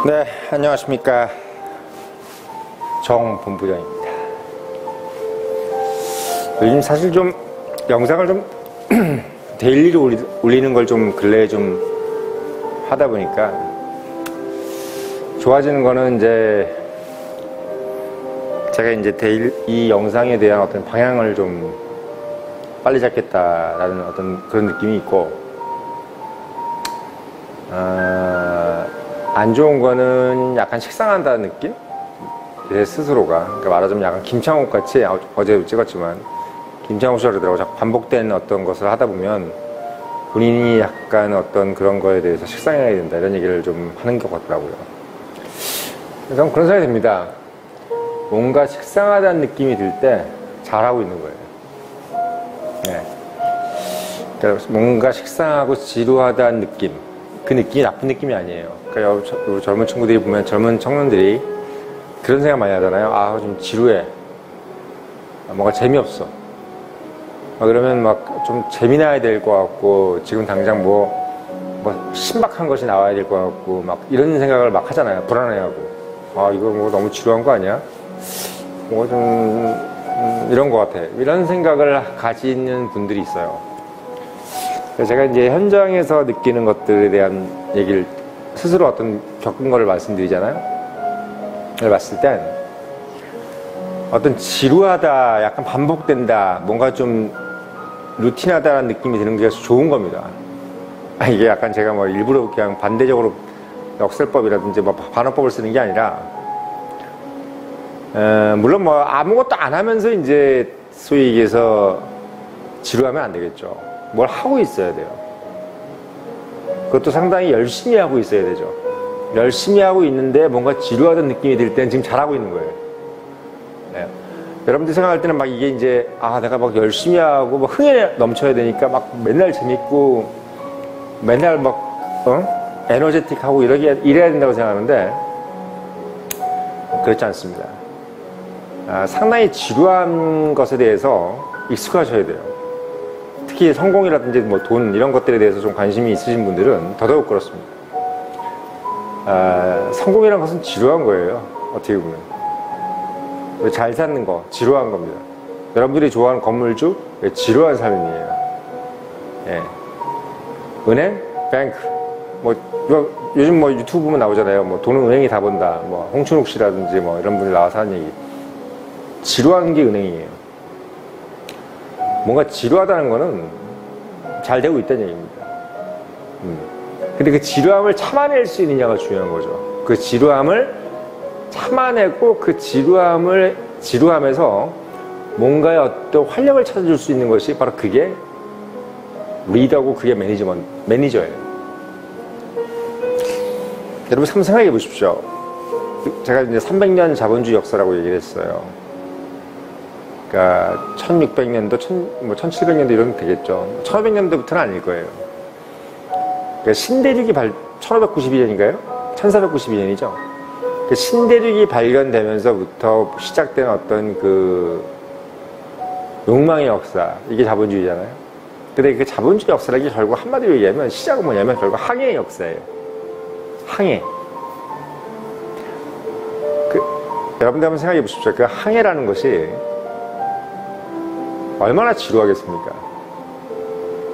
네, 안녕하십니까. 정 본부장입니다. 요즘 사실 좀 영상을 좀 데일리로 올리는 걸 좀 근래에 좀 하다 보니까 좋아지는 거는 이제 제가 이제 이 영상에 대한 어떤 방향을 좀 빨리 잡겠다라는 어떤 그런 느낌이 있고, 안 좋은 거는 약간 식상한다는 느낌? 제 스스로가. 그러니까 말하자면 약간 김창욱 같이, 어제 찍었지만, 김창욱 씨가 그러더라고. 자꾸 반복된 어떤 것을 하다 보면 본인이 약간 어떤 그런 거에 대해서 식상해야 된다. 이런 얘기를 좀 하는 것 같더라고요. 저는 그런 생각이 듭니다. 뭔가 식상하다는 느낌이 들 때 잘하고 있는 거예요. 네. 그러니까 뭔가 식상하고 지루하다는 느낌. 그 느낌이 나쁜 느낌이 아니에요. 그러니까 우리 젊은 친구들이 보면 젊은 청년들이 그런 생각 많이 하잖아요. 아, 좀 지루해. 뭔가 재미없어. 그러면 막 좀 재미나야 될 것 같고, 지금 당장 뭐 신박한 것이 나와야 될 것 같고, 막 이런 생각을 막 하잖아요. 불안해하고. 아, 이거 뭐 너무 지루한 거 아니야? 뭐 좀, 이런 것 같아. 이런 생각을 가지는 분들이 있어요. 제가 이제 현장에서 느끼는 것들에 대한 얘기를 스스로 어떤 겪은 거를 말씀드리잖아요. 그걸 봤을 땐 어떤 지루하다, 약간 반복된다, 뭔가 좀 루틴하다라는 느낌이 드는 게 좋은 겁니다. 이게 약간 제가 뭐 일부러 그냥 반대적으로 역설법이라든지 뭐 반어법을 쓰는 게 아니라, 물론 뭐 아무것도 안 하면서 이제 소위 얘기해서 지루하면 안 되겠죠. 뭘 하고 있어야 돼요. 그것도 상당히 열심히 하고 있어야 되죠. 열심히 하고 있는데 뭔가 지루하다는 느낌이 들 때는 지금 잘하고 있는 거예요. 네. 여러분들이 생각할 때는 막 이게 이제, 내가 막 열심히 하고 막 흥에 넘쳐야 되니까 막 맨날 재밌고 맨날 막 에너제틱하고 이래야 된다고 생각하는데 그렇지 않습니다. 상당히 지루한 것에 대해서 익숙하셔야 돼요. 특히 성공이라든지 뭐 돈 이런 것들에 대해서 좀 관심이 있으신 분들은 더더욱 그렇습니다. 성공이라는 것은 지루한 거예요. 어떻게 보면 잘 사는 거 지루한 겁니다. 여러분들이 좋아하는 건물주 지루한 삶이에요. 예. 은행, 뱅크, 뭐 요즘 뭐 유튜브 보면 나오잖아요. 뭐 돈은 은행이 다 번다. 뭐 홍춘욱 씨라든지 뭐 이런 분들 나와서 하는 얘기. 지루한 게 은행이에요. 뭔가 지루하다는 거는 잘 되고 있다는 얘기입니다. 근데 그 지루함을 참아낼 수 있느냐가 중요한 거죠. 그 지루함을 참아내고 그 지루함에서 뭔가의 어떤 활력을 찾아줄 수 있는 것이 바로 그게 리더고 그게 매니저예요. 여러분 상상해 보십시오. 제가 이제 300년 자본주의 역사라고 얘기를 했어요. 그러니까 1600년도, 1700년도 이러면 되겠죠. 1500년도부터는 아닐 거예요. 그러니까 신대륙이 1592년인가요? 1492년이죠. 그 신대륙이 발견되면서부터 시작된 어떤 그 욕망의 역사, 이게 자본주의잖아요. 근데 그 자본주의 역사라는 게 결국 한마디로 얘기하면 시작은 뭐냐면 결국 항해의 역사예요. 항해. 여러분들 한번 생각해 보십시오. 그 항해라는 것이 얼마나 지루하겠습니까?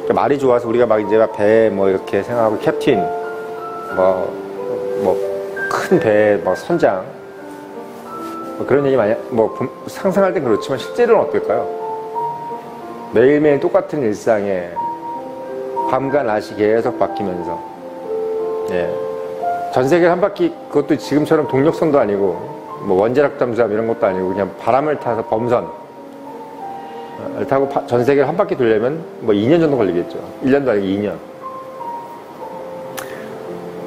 그러니까 말이 좋아서 우리가 막 이제 배 뭐 이렇게 생각하고 캡틴, 큰 배, 선장, 그런 얘기 많이, 상상할 땐 그렇지만 실제로는 어떨까요? 매일매일 똑같은 일상에 밤과 낮이 계속 바뀌면서, 예. 전 세계 한 바퀴, 그것도 지금처럼 동력선도 아니고, 원자력 잠수함 이런 것도 아니고, 그냥 바람을 타서 범선을 타고 전 세계를 한 바퀴 돌려면 2년 정도 걸리겠죠. 1년도 아니고 2년.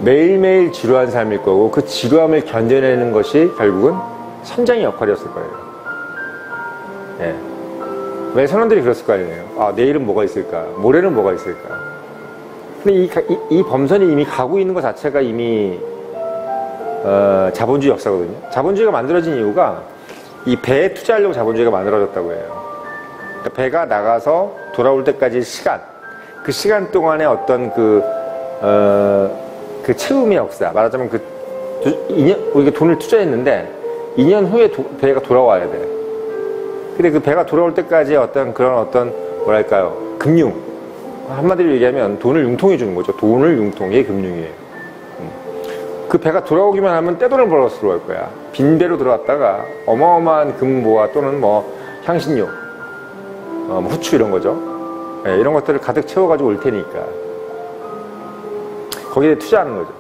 매일매일 지루한 삶일 거고 그 지루함을 견뎌내는 것이 결국은 선장의 역할이었을 거예요. 예. 왜 선원들이 그랬을 거 아니에요. 내일은 뭐가 있을까? 모레는 뭐가 있을까? 근데 이 범선이 이미 가고 있는 것 자체가 이미 자본주의 역사거든요. 자본주의가 만들어진 이유가 이 배에 투자하려고 자본주의가 만들어졌다고 해요. 그러니까 배가 나가서 돌아올 때까지 시간, 그 시간 동안에 어떤 그 채움의 역사, 말하자면 우리가 돈을 투자했는데 2년 후에 배가 돌아와야 돼. 근데 그 배가 돌아올 때까지 그런 뭐랄까요, 금융, 한마디로 얘기하면 돈을 융통해 주는 거죠. 돈을 융통해 금융이에요. 그 배가 돌아오기만 하면 떼돈을 벌어서 들어올 거야. 빈배로 들어왔다가 어마어마한 금보화 또는 뭐 향신료, 뭐 후추 이런 거죠. 네, 이런 것들을 가득 채워가지고 올 테니까 거기에 투자하는 거죠.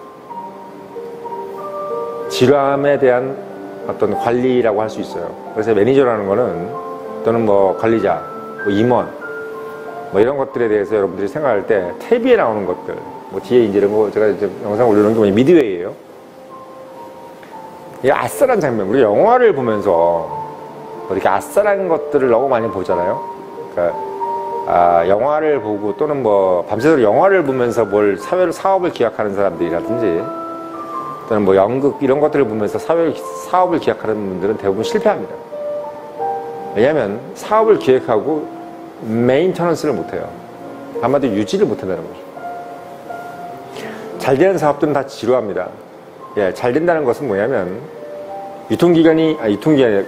질환에 대한 어떤 관리라고 할 수 있어요. 그래서 매니저라는 거는 또는 뭐 관리자, 뭐 임원, 뭐 이런 것들에 대해서 여러분들이 생각할 때 TV에 나오는 것들, 뭐 뒤에 이제 이런 거 제가 이제 영상 올려놓은 게 뭐냐, 미드웨이예요. 이 아싸란 장면, 우리 영화를 보면서 이렇게 아싸란 것들을 너무 많이 보잖아요. 그러니까 영화를 보고 또는 뭐 밤새도록 영화를 보면서 사업을 기획하는 사람들이라든지 또는 뭐 연극 이런 것들을 보면서 사업을 기획하는 분들은 대부분 실패합니다. 왜냐하면 사업을 기획하고 메인터넌스를 못해요. 한마디로 유지를 못한다는 거죠. 잘 되는 사업들은 다 지루합니다. 예, 잘 된다는 것은 뭐냐면 유통기간이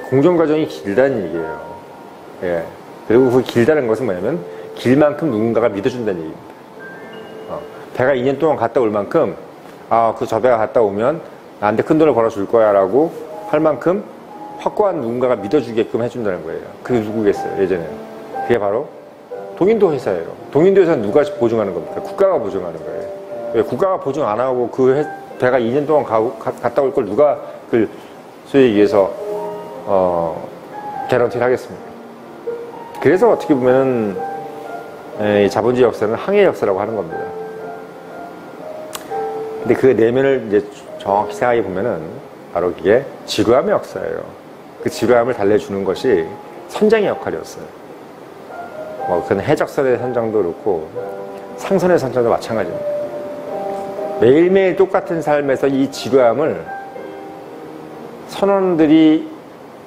공정과정이 길다는 얘기예요. 예. 그리고 그 길다는 것은 뭐냐면 길만큼 누군가가 믿어준다는 얘기입니다. 배가 2년 동안 갔다 올 만큼 저 배가 갔다 오면 나한테 큰 돈을 벌어줄 거야 라고 할 만큼 확고한 누군가가 믿어주게끔 해준다는 거예요. 그게 누구겠어요, 예전에는. 그게 바로 동인도 회사예요. 동인도 회사는 누가 보증하는 겁니까? 국가가 보증하는 거예요. 왜 국가가 보증 안 하고 배가 2년 동안 갔다 올 걸 누가 소위 얘기해서 개런티를 하겠습니까? 그래서 어떻게 보면은 자본주의 역사는 항해 역사라고 하는 겁니다. 근데 그 내면을 이제 정확히 생각해 보면은 바로 그게 지루함의 역사예요. 그 지루함을 달래주는 것이 선장의 역할이었어요. 뭐 그건 해적선의 선장도 그렇고 상선의 선장도 마찬가지입니다. 매일매일 똑같은 삶에서 이 지루함을 선원들이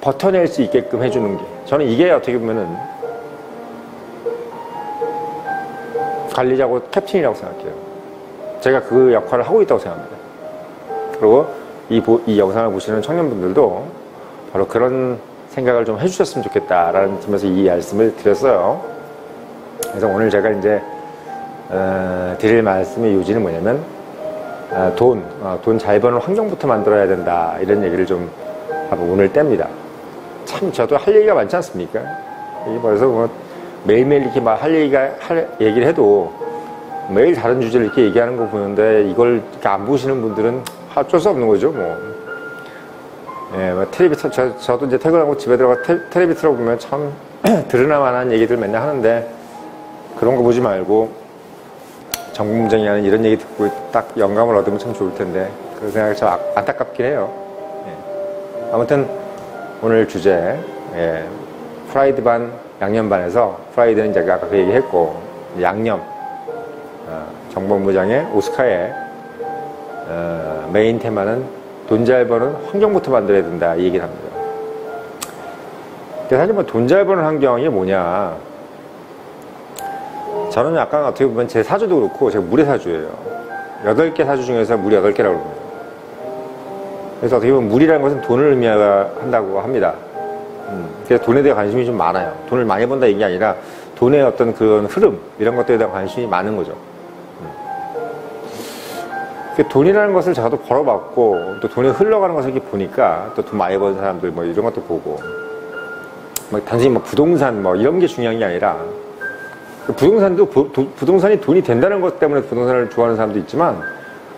버텨낼 수 있게끔 해주는 게, 저는 이게 어떻게 보면은 관리자고 캡틴이라고 생각해요. 제가 그 역할을 하고 있다고 생각합니다. 그리고 이 영상을 보시는 청년분들도 바로 그런 생각을 좀 해주셨으면 좋겠다라는 점에서 이 말씀을 드렸어요. 그래서 오늘 제가 이제 드릴 말씀의 요지는 뭐냐면 돈 잘 버는 환경부터 만들어야 된다, 이런 얘기를 좀 하고 오늘 뗍니다. 참 저도 할 얘기가 많지 않습니까? 그래서 뭐 매일매일 이렇게 막 얘기를 해도 매일 다른 주제를 이렇게 얘기하는 거 보는데 이걸 이렇게 안 보시는 분들은 어쩔 수 없는 거죠, 뭐. 예, 뭐 저도 이제 퇴근하고 집에 들어가 텔레비 틀어보면 참 들으나 마나한 얘기들 맨날 하는데 그런 거 보지 말고 정봉정이 하는 이런 얘기 듣고 딱 영감을 얻으면 참 좋을 텐데 그 생각이 참 안타깝긴 해요. 예. 아무튼 오늘 주제, 프라이드 반 양념 반에서 프라이드는 제가 아까 그 얘기 했고, 양념, 정본부장의 오스카의 메인 테마는 돈 잘 버는 환경부터 만들어야 된다, 이 얘기를 합니다. 근데 사실 뭐 돈 잘 버는 환경이 뭐냐, 저는 약간 어떻게 보면 제 사주도 그렇고 제가 물의 사주예요. 8개 사주 중에서 물이 8개라고 합니다. 그래서 어떻게 보면 물이라는 것은 돈을 의미한다고 합니다. 그래서 돈에 대해 관심이 좀 많아요. 돈을 많이 번다 이게 아니라 돈의 어떤 그런 흐름, 이런 것들에 대한 관심이 많은 거죠. 돈이라는 것을 저도 벌어봤고 또 돈이 흘러가는 것을 이렇게 보니까 또 돈 많이 버는 사람들 뭐 이런 것도 보고, 뭐 단순히 뭐 부동산 뭐 이런 게 중요한 게 아니라 부동산도 부동산이 돈이 된다는 것 때문에 부동산을 좋아하는 사람도 있지만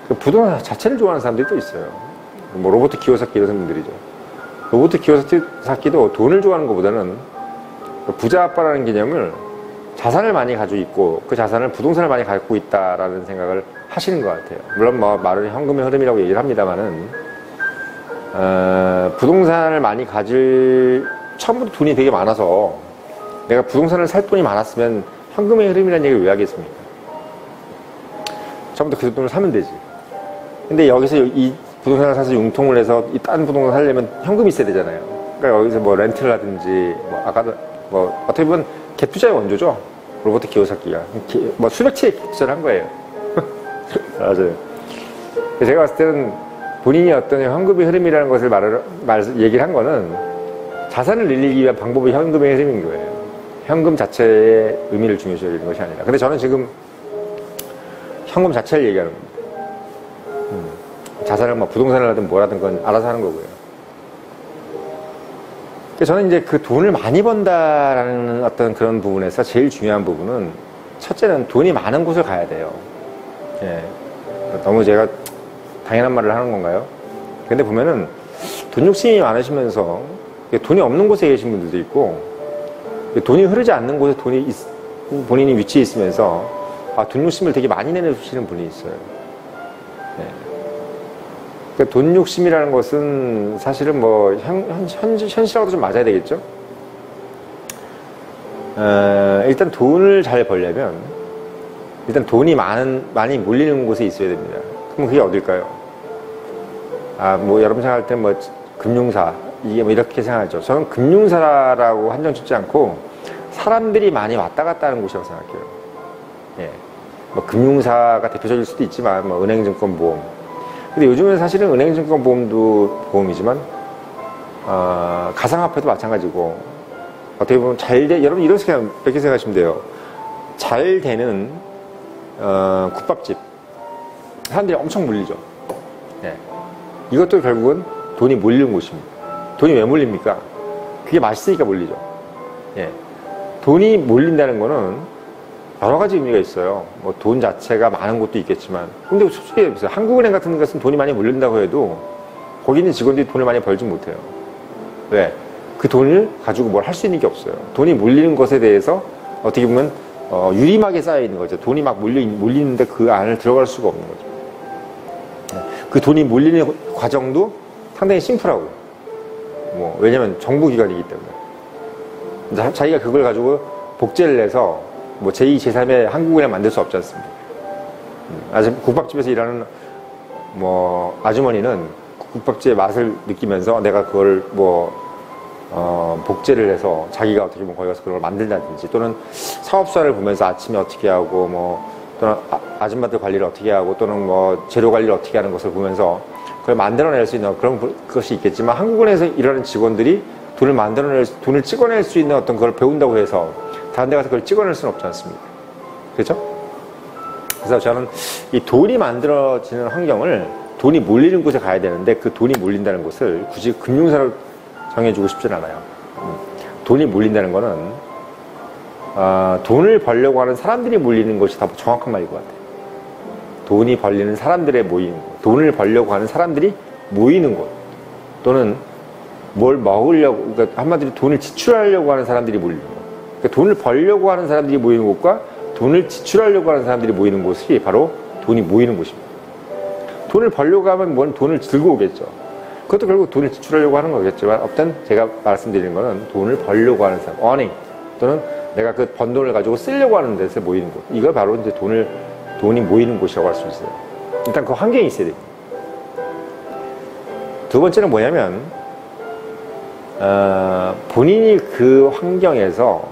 그 부동산 자체를 좋아하는 사람들이 또 있어요. 뭐 로버트 키요사키 이런 분들이죠. 로버트 키요사키도 돈을 좋아하는 것보다는 부자 아빠라는 개념을 자산을 많이 가지고 있고 그 자산을 부동산을 많이 갖고 있다라는 생각을 하시는 것 같아요. 물론 뭐 말을 현금의 흐름이라고 얘기를 합니다만은 부동산을 많이 처음부터 돈이 되게 많아서 내가 부동산을 살 돈이 많았으면 현금의 흐름이라는 얘기를 왜 하겠습니까? 처음부터 그 돈을 사면 되지. 근데 여기서 이 부동산을 사서 융통을 해서 이 딴 부동산을 사려면 현금이 있어야 되잖아요. 그러니까 여기서 뭐 렌트를 하든지 뭐 아까도 뭐 어떻게 보면 갭투자의 원조죠. 로버트 키오사키가 뭐 수백 채 투자를 한 거예요. 맞아요. 제가 봤을 때는 본인이 어떤 현금의 흐름이라는 것을 얘기를 한 거는 자산을 늘리기 위한 방법이 현금의 흐름인 거예요. 현금 자체의 의미를 중요시 여기는 것이 아니라. 근데 저는 지금 현금 자체를 얘기하는 겁니다. 자산을 뭐 부동산을 하든 뭐라든 건 알아서 하는 거고요. 저는 이제 그 돈을 많이 번다라는 어떤 그런 부분에서 제일 중요한 부분은 첫째는 돈이 많은 곳을 가야 돼요. 예. 너무 제가 당연한 말을 하는 건가요? 근데 보면은 돈 욕심이 많으시면서 돈이 없는 곳에 계신 분들도 있고 돈이 흐르지 않는 곳에 본인이 위치해 있으면서 돈 욕심을 되게 많이 내놓으시는 분이 있어요. 예. 그러니까 돈 욕심이라는 것은 사실은 뭐 현실하고도 좀 맞아야 되겠죠. 일단 돈을 잘 벌려면 일단 돈이 많이 몰리는 곳에 있어야 됩니다. 그럼 그게 어딜까요? 뭐 여러분 생각할 때 뭐 금융사 이게 뭐 이렇게 생각하죠. 저는 금융사라고 한정 짓지 않고 사람들이 많이 왔다 갔다 하는 곳이라고 생각해요. 예. 뭐 금융사가 대표적일 수도 있지만 뭐 은행, 증권, 보험. 근데 요즘은 사실은 은행, 증권, 보험도 보험이지만 가상화폐도 마찬가지고 어떻게 보면 여러분 이렇게 생각하시면 돼요. 잘 되는 국밥집 사람들이 엄청 몰리죠. 예. 이것도 결국은 돈이 몰리는 곳입니다. 돈이 왜 몰립니까? 그게 맛있으니까 몰리죠. 예. 돈이 몰린다는 거는 여러 가지 의미가 있어요. 뭐 돈 자체가 많은 곳도 있겠지만, 근데 솔직히 한국은행 같은 것은 돈이 많이 몰린다고 해도 거기 있는 직원들이 돈을 많이 벌지 못해요. 왜? 그 돈을 가지고 뭘 할 수 있는 게 없어요. 돈이 몰리는 것에 대해서 어떻게 보면 유리막에 쌓여 있는 거죠. 돈이 막 몰리는데 그 안을 들어갈 수가 없는 거죠. 그 돈이 몰리는 과정도 상당히 심플하고, 왜냐면 정부기관이기 때문에. 자기가 그걸 가지고 복제를 해서 뭐 제2, 제3의 한국은행 만들 수 없지 않습니까? 국밥집에서 일하는 아주머니는 국밥집의 맛을 느끼면서 내가 그걸 복제를 해서 자기가 어떻게 보면 거기 가서 그런 걸 만든다든지, 또는 사업사를 보면서 아침에 어떻게 하고 또는 아줌마들 관리를 어떻게 하고, 또는 재료 관리를 어떻게 하는 것을 보면서 그걸 만들어낼 수 있는 그런 것이 있겠지만, 한국은행에서 일하는 직원들이 돈을 찍어낼 수 있는 어떤 걸 배운다고 해서 다른 데 가서 그걸 찍어낼 수는 없지 않습니까? 그렇죠? 그래서 저는 이 돈이 만들어지는 환경을 돈이 몰리는 곳에 가야 되는데, 그 돈이 몰린다는 것을 굳이 금융사로 정해주고 싶진 않아요. 돈이 몰린다는 거는 돈을 벌려고 하는 사람들이 몰리는 것이 더 정확한 말일 것 같아요. 돈이 벌리는 사람들의 모이는 곳, 돈을 벌려고 하는 사람들이 모이는 곳, 또는 뭘 먹으려고, 그러니까 한마디로 돈을 지출하려고 하는 사람들이 모이는 곳. 그러니까 돈을 벌려고 하는 사람들이 모이는 곳과 돈을 지출하려고 하는 사람들이 모이는 곳이 바로 돈이 모이는 곳입니다. 돈을 벌려고 하면 돈을 들고 오겠죠. 그것도 결국 돈을 지출하려고 하는 거겠지만, 어떤 제가 말씀드리는 거는 돈을 벌려고 하는 사람, earning, 또는 내가 그 번 돈을 가지고 쓰려고 하는 데서 모이는 곳. 이걸 바로 이제 돈이 모이는 곳이라고 할 수 있어요. 일단 그 환경이 있어야 됩니다. 두 번째는 뭐냐면, 본인이 그 환경에서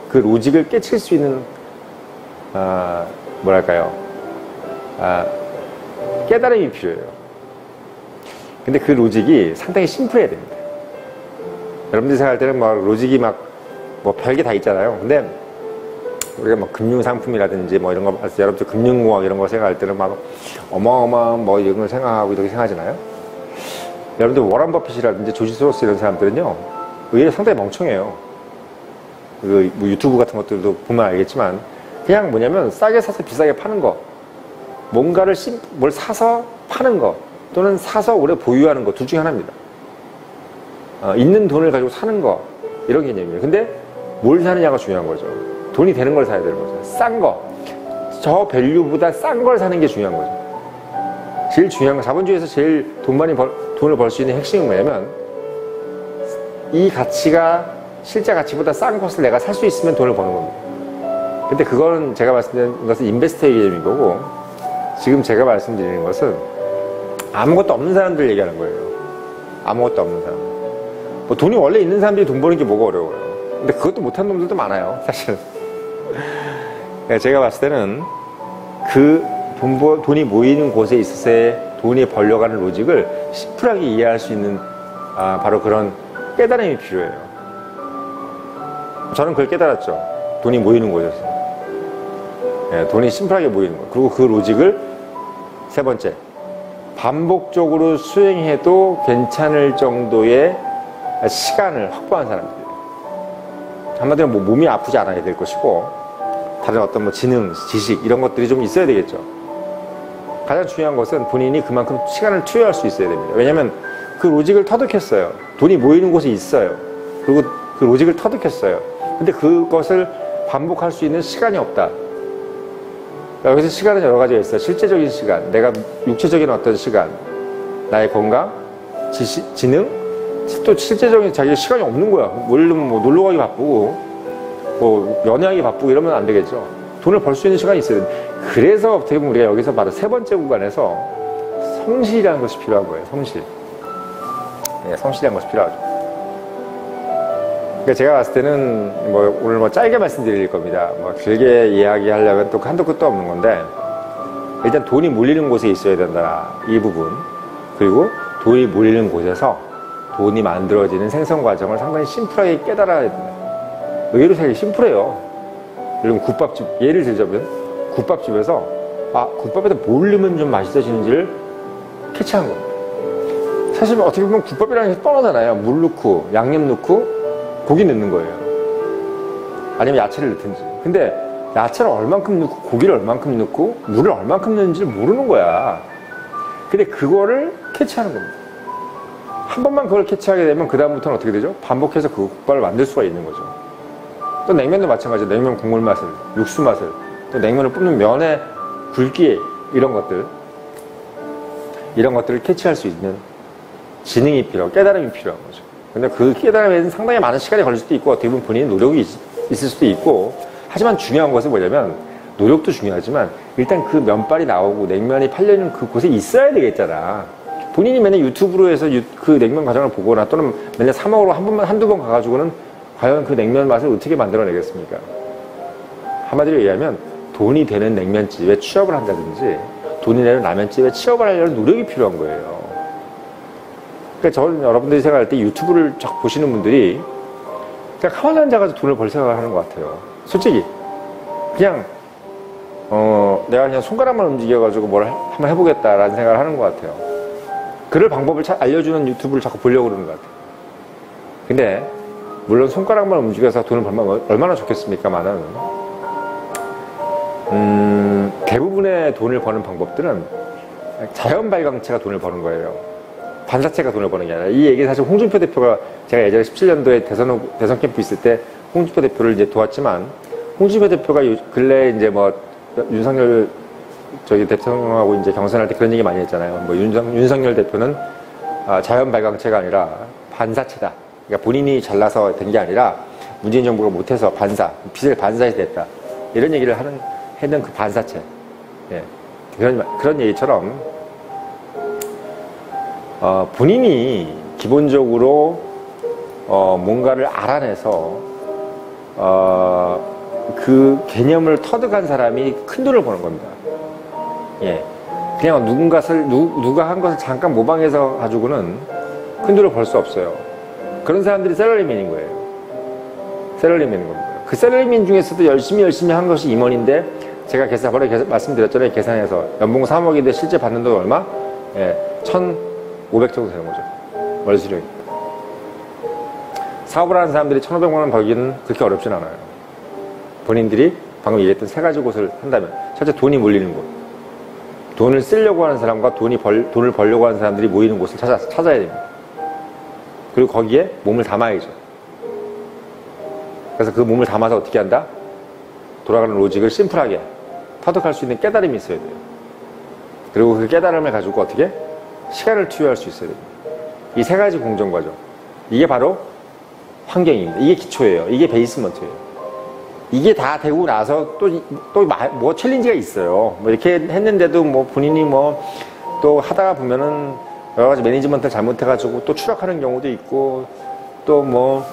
그 로직을 깨칠 수 있는, 깨달음이 필요해요. 근데 그 로직이 상당히 심플해야 됩니다. 여러분들이 생각할 때는 로직이 별게 다 있잖아요. 근데 우리가 금융상품이라든지 이런 거, 여러분들 금융공학 이런 거 생각할 때는 어마어마한 이런 걸 생각하고 이렇게 생각하잖아요. 여러분들 워런 버핏이라든지 조지 소로스 이런 사람들은요, 의외로 상당히 멍청해요. 유튜브 같은 것들도 보면 알겠지만, 그냥 뭐냐면 싸게 사서 비싸게 파는 거, 뭘 사서 파는 거, 또는 사서 오래 보유하는 거, 둘 중에 하나입니다. 있는 돈을 가지고 사는 거, 이런 개념이에요. 근데 뭘 사느냐가 중요한 거죠. 돈이 되는 걸 사야 되는 거죠. 싼 거, 저 밸류보다 싼 걸 사는 게 중요한 거죠. 제일 중요한 건, 자본주의에서 제일 돈을 벌 수 있는 핵심은 뭐냐면, 이 가치가 실제 가치보다 싼 것을 내가 살 수 있으면 돈을 버는 겁니다. 근데 그건 제가 말씀드리는 것은 인베스터의 개념인 거고, 지금 제가 말씀드리는 것은 아무것도 없는 사람들 얘기하는 거예요. 아무것도 없는 사람. 돈이 원래 있는 사람들이 돈 버는 게 뭐가 어려워요. 근데 그것도 못하는 놈들도 많아요, 사실은. 그러니까 제가 봤을 때는 그 돈이 모이는 곳에 있어서의 돈이 벌려가는 로직을 심플하게 이해할 수 있는 바로 그런 깨달음이 필요해요. 저는 그걸 깨달았죠. 돈이 모이는 곳에서. 예, 돈이 심플하게 모이는 것. 그리고 그 로직을 세 번째, 반복적으로 수행해도 괜찮을 정도의 시간을 확보한 사람들이에요. 한마디로 뭐 몸이 아프지 않아야 될 것이고, 다른 어떤 뭐 지능, 지식 이런 것들이 좀 있어야 되겠죠. 가장 중요한 것은 본인이 그만큼 시간을 투여할 수 있어야 됩니다. 왜냐하면 그 로직을 터득했어요. 돈이 모이는 곳에 있어요. 그리고 그 로직을 터득했어요. 근데 그것을 반복할 수 있는 시간이 없다. 여기서 시간은 여러 가지가 있어요. 실제적인 시간, 내가 육체적인 어떤 시간, 나의 건강, 지식, 지능, 또 실제적인 자기 시간이 없는 거야. 예를 들면 뭐 놀러 가기 바쁘고, 뭐 연애하기 바쁘고 이러면 안 되겠죠. 돈을 벌 수 있는 시간이 있어야 돼. 그래서 어떻게 보면 우리가 여기서 바로 세 번째 구간에서 성실이라는 것이 필요한 거예요. 성실. 네, 성실이라는 것이 필요하죠. 그러니까 제가 봤을 때는 뭐 오늘 뭐 짧게 말씀드릴 겁니다. 뭐 길게 이야기하려면 또 한도 끝도 없는 건데, 일단 돈이 몰리는 곳에 있어야 된다. 이 부분. 그리고 돈이 몰리는 곳에서 돈이 만들어지는 생성 과정을 상당히 심플하게 깨달아야 된다. 의외로 되게 심플해요. 예를 들면 국밥집, 예를 들자면 국밥집에서 국밥에다 뭘 넣으면 좀 맛있어지는지를 캐치한 겁니다. 사실 어떻게 보면 국밥이라는 게 뻔하잖아요. 물 넣고 양념 넣고 고기 넣는 거예요. 아니면 야채를 넣든지. 근데 야채를 얼만큼 넣고 고기를 얼만큼 넣고 물을 얼만큼 넣는지를 모르는 거야. 근데 그거를 캐치하는 겁니다. 한 번만 그걸 캐치하게 되면 그 다음부터는 어떻게 되죠? 반복해서 그 국밥을 만들 수가 있는 거죠. 또 냉면도 마찬가지예요. 냉면 국물 맛을, 육수 맛을, 또 냉면을 뿜는 면의 굵기, 이런 것들을 캐치할 수 있는 지능이 깨달음이 필요한 거죠. 근데 그 깨달음에는 상당히 많은 시간이 걸릴 수도 있고, 어떻게 보면 본인의 노력이 있을 수도 있고, 하지만 중요한 것은 뭐냐면, 노력도 중요하지만 일단 그 면발이 나오고 냉면이 팔려있는 그곳에 있어야 되겠잖아. 본인이 맨날 유튜브로 해서 그 냉면 과정을 보거나 또는 맨날 사 먹으러 한두 번 가가지고는 과연 그 냉면 맛을 어떻게 만들어내겠습니까? 한마디로 얘기하면 돈이 되는 냉면집에 취업을 한다든지 돈이 되는 라면집에 취업을 하려는 노력이 필요한 거예요. 그러니까 저는 여러분들이 생각할 때 유튜브를 쫙 보시는 분들이 그냥 가만히 앉아가지고 돈을 벌 생각을 하는 것 같아요. 솔직히 그냥 내가 그냥 손가락만 움직여가지고 뭘 한번 해보겠다라는 생각을 하는 것 같아요. 그럴 방법을 알려주는 유튜브를 자꾸 보려고 그러는 것 같아요. 근데 물론 손가락만 움직여서 돈을 벌면 얼마나 좋겠습니까만은 대부분의 돈을 버는 방법들은 자연 발광체가 돈을 버는 거예요. 반사체가 돈을 버는 게 아니라. 이 얘기 사실 홍준표 대표가, 제가 예전에 17년도에 대선 캠프 있을 때 홍준표 대표를 이제 도왔지만, 홍준표 대표가 근래 이제 뭐 윤석열 대통령하고 이제 경선할 때 그런 얘기 많이 했잖아요. 뭐 윤석열 대표는 자연 발광체가 아니라 반사체다. 그러니까 본인이 잘나서 된 게 아니라 문재인 정부가 못해서 빚을 반사해서 됐다. 이런 얘기를 했는 그 반사체. 예. 그런 얘기처럼, 본인이 기본적으로, 뭔가를 알아내서, 그 개념을 터득한 사람이 큰 돈을 버는 겁니다. 예. 그냥 누가 한 것을 잠깐 모방해서 가지고는 큰 돈을 벌 수 없어요. 그런 사람들이 셀러리맨인 거예요. 셀러리맨인 겁니다. 그 셀러리맨 중에서도 열심히 한 것이 임원인데, 제가 저번에 말씀드렸잖아요. 계산해서 연봉 3억인데 실제 받는 돈 얼마? 예, 1,500 정도 되는 거죠. 월 수령이. 사업을 하는 사람들이 1,500만 원 벌기는 그렇게 어렵진 않아요. 본인들이 방금 얘기했던 세 가지 곳을 한다면, 첫째 돈이 몰리는 곳, 돈을 쓰려고 하는 사람과 돈을 벌려고 하는 사람들이 모이는 곳을 찾아야 됩니다. 그리고 거기에 몸을 담아야죠. 그래서 그 몸을 담아서 어떻게 한다? 돌아가는 로직을 심플하게 터득할 수 있는 깨달음이 있어야 돼요. 그리고 그 깨달음을 가지고 어떻게? 시간을 투여할 수 있어야 됩니다. 이 세 가지 공정과정. 이게 바로 환경입니다. 이게 기초예요. 이게 베이스먼트예요. 이게 다 되고 나서 뭐 챌린지가 있어요. 뭐 이렇게 했는데도 뭐 본인이 뭐 또 하다가 보면은 여러 가지 매니지먼트를 잘못해가지고 또 추락하는 경우도 있고, 또 뭐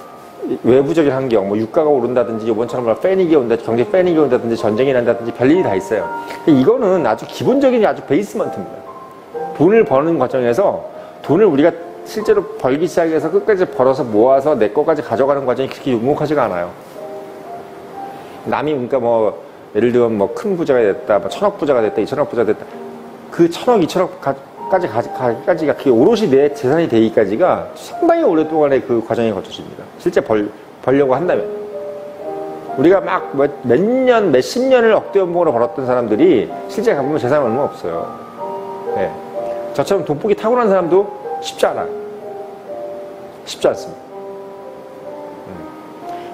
외부적인 환경, 뭐 유가가 오른다든지 이번처럼 뭐 패닉이 온다, 경제 패닉이 온다든지 전쟁이 난다든지 별일이 다 있어요. 이거는 아주 기본적인 아주 베이스먼트입니다. 돈을 버는 과정에서 돈을 우리가 실제로 벌기 시작해서 끝까지 벌어서 모아서 내 거까지 가져가는 과정이 그렇게 묵묵하지가 않아요. 남이 그러니까 뭐 예를 들면 뭐 큰 부자가 됐다, 뭐 1000억 부자가 됐다, 2000억 부자가 됐다. 그 1000억, 2000억까지가 그게 오롯이 내 재산이 되기까지가 상당히 오랫동안의 그 과정이 거쳐집니다. 실제 벌려고 한다면. 우리가 막 몇 년, 몇십 년을 억대 연봉으로 벌었던 사람들이 실제 가보면 재산이 얼마 없어요. 네. 저처럼 돈복이 타고난 사람도 쉽지 않아요. 쉽지 않습니다.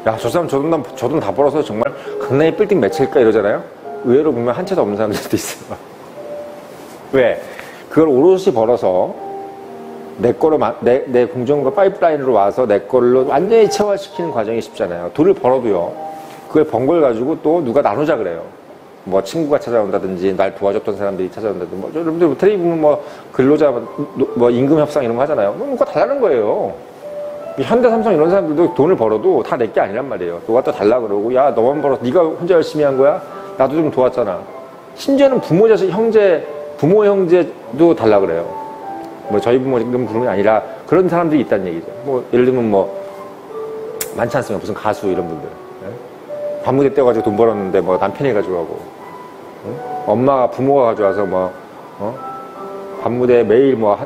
야, 저 사람 저 돈 다 벌어서 정말 강남에 빌딩 몇 채일까 이러잖아요. 의외로 보면 한 채도 없는 사람들도 있어요. 왜? 그걸 오롯이 벌어서 내 거로 내 공정과 파이프라인으로 와서 내 걸로 완전히 체화시키는 과정이 쉽잖아요. 돈을 벌어도요. 그걸 번 걸 가지고 또 누가 나누자 그래요. 뭐 친구가 찾아온다든지 날 도와줬던 사람들이 찾아온다든지 뭐 여러분들 텔레비 보면 뭐 근로자 뭐 임금 협상 이런 거 하잖아요. 뭐 누가 달라는 거예요. 현대 삼성 이런 사람들도 돈을 벌어도 다 내 게 아니란 말이에요. 누가 또 달라 그러고 야 너만 벌어 네가 혼자 열심히 한 거야? 나도 좀 도왔잖아. 심지어는 부모 자식 부모 형제도 달라 그래요. 뭐 저희 부모 지금 부르는 게 아니라 그런 사람들이 있다는 얘기죠. 뭐 예를 들면 뭐 많지 않습니까? 무슨 가수 이런 분들. 네? 반무대 떼어가지고 돈 벌었는데 뭐 남편이 가져가고 엄마가 부모가 가져와서 뭐 반무대 매일 뭐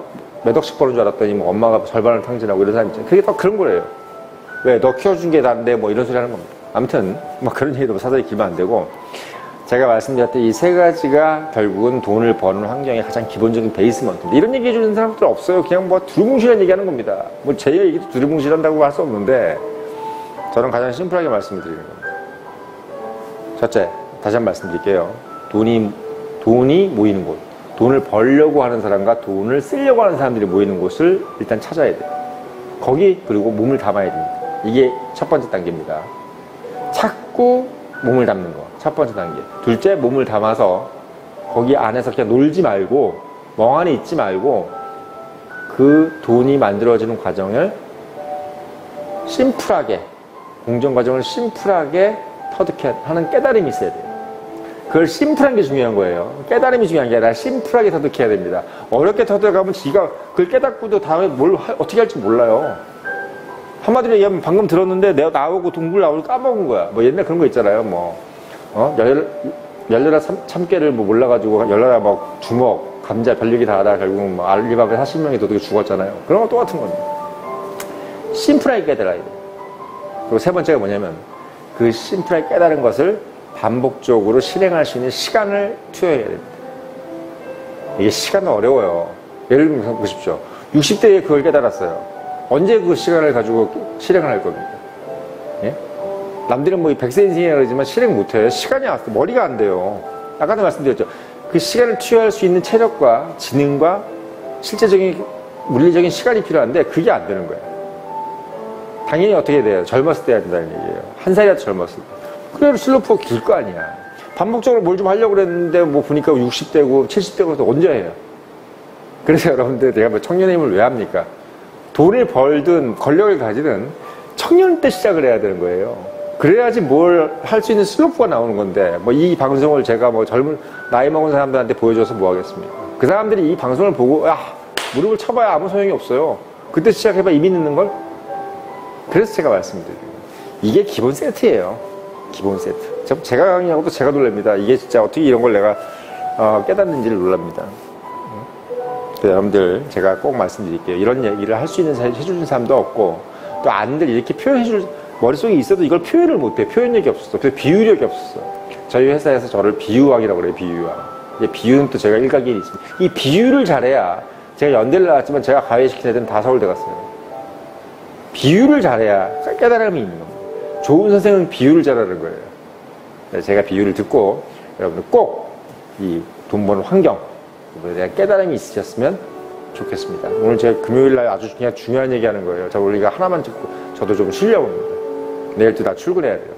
몇 억씩 버는 줄 알았더니 뭐 엄마가 절반을 탕진하고 이런 사람 있잖아요. 그게 다 그런 거예요. 왜? 너 키워준 게 난데 뭐 이런 소리 하는 겁니다. 아무튼 뭐 그런 얘기도 사전에 길면 안 되고 제가 말씀드렸던 이 세 가지가 결국은 돈을 버는 환경의 가장 기본적인 베이스먼트입니다. 이런 얘기 해주는 사람들 없어요. 그냥 뭐 두루뭉실한 얘기하는 겁니다. 뭐 제 얘기도 두루뭉실한다고 할 수 없는데 저는 가장 심플하게 말씀을 드리는 겁니다. 첫째, 다시 한번 말씀드릴게요. 돈이 모이는 곳. 돈을 벌려고 하는 사람과 돈을 쓰려고 하는 사람들이 모이는 곳을 일단 찾아야 돼요. 거기 그리고 몸을 담아야 됩니다. 이게 첫 번째 단계입니다. 찾고 몸을 담는 거. 첫 번째 단계. 둘째, 몸을 담아서 거기 안에서 그냥 놀지 말고 멍하니 있지 말고 그 돈이 만들어지는 과정을 심플하게 공정 과정을 심플하게 터득해 하는 깨달음이 있어야 돼요. 그걸 심플한 게 중요한 거예요. 깨달음이 중요한 게 아니라 심플하게 터득해야 됩니다. 어렵게 터득하면 지가 그걸 깨닫고도 다음에 어떻게 할지 몰라요. 한마디로 얘기하면 방금 들었는데 내가 나오고 동굴 나오고 까먹은 거야. 뭐 옛날 그런 거 있잖아요. 뭐 열려라 참깨를 뭐 몰라가지고 열려라 뭐 주먹 감자 별얘기 다 하다가 결국 뭐 알리바바의 40명이 도둑이 죽었잖아요. 그런 거 똑같은 겁니다. 심플하게 깨달아야 돼요. 그리고 세 번째가 뭐냐면 그 심플하게 깨달은 것을 반복적으로 실행할 수 있는 시간을 투여해야 됩니다. 이게 시간은 어려워요. 예를 들면 보십시오. 60대에 그걸 깨달았어요. 언제 그 시간을 가지고 실행을 할 겁니까? 예? 남들은 뭐 100세 인생이라 그러지만 실행 못해요. 시간이 왔어. 머리가 안 돼요. 아까도 말씀드렸죠. 그 시간을 투여할 수 있는 체력과 지능과 실제적인 물리적인 시간이 필요한데 그게 안 되는 거예요. 당연히 어떻게 돼요? 젊었을 때 해야 된다는 얘기예요. 한 살이라도 젊었을 때. 그래도 슬로프가 길 거 아니야. 반복적으로 뭘 좀 하려고 그랬는데 뭐 보니까 60대고 70대고 언제 해요? 그래서 여러분들 제가 뭐 청년의 힘을 왜 합니까? 돈을 벌든 권력을 가지든 청년 때 시작을 해야 되는 거예요. 그래야지 뭘 할 수 있는 슬로프가 나오는 건데 뭐 이 방송을 제가 뭐 젊은 나이 먹은 사람들한테 보여줘서 뭐 하겠습니까? 그 사람들이 이 방송을 보고 야 무릎을 쳐봐야 아무 소용이 없어요. 그때 시작해봐 이미 늦는 걸? 그래서 제가 말씀드려요. 이게 기본 세트예요. 기본 세트. 제가 강의하고도 제가 놀랍니다. 이게 진짜 어떻게 이런 걸 내가 깨닫는지를 놀랍니다. 여러분들 제가 꼭 말씀드릴게요. 이런 얘기를 할 수 있는 해주는 사람도 없고 또 안들 이렇게 표현해줄 머릿속에 있어도 이걸 표현을 못해. 표현력이 없었어. 그래서 비유력이 없었어. 저희 회사에서 저를 비유왕이라고 그래요. 비유왕. 비유는 또 제가 일각이 있습니다. 이 비유를 잘해야 제가 연대를 나왔지만 제가 가외시킨 애들은 다 서울대 갔어요. 비유를 잘해야 깨달음이 있는 겁니다. 좋은 선생은 비유를 잘하는 거예요. 제가 비유를 듣고 여러분들 꼭 이 돈 버는 환경에 대한 깨달음이 있으셨으면 좋겠습니다. 오늘 제가 금요일날 아주 그냥 중요한 얘기 하는 거예요. 저 우리가 하나만 듣고 저도 좀 쉬려고 합니다. 내일 또 다 출근해야 돼요.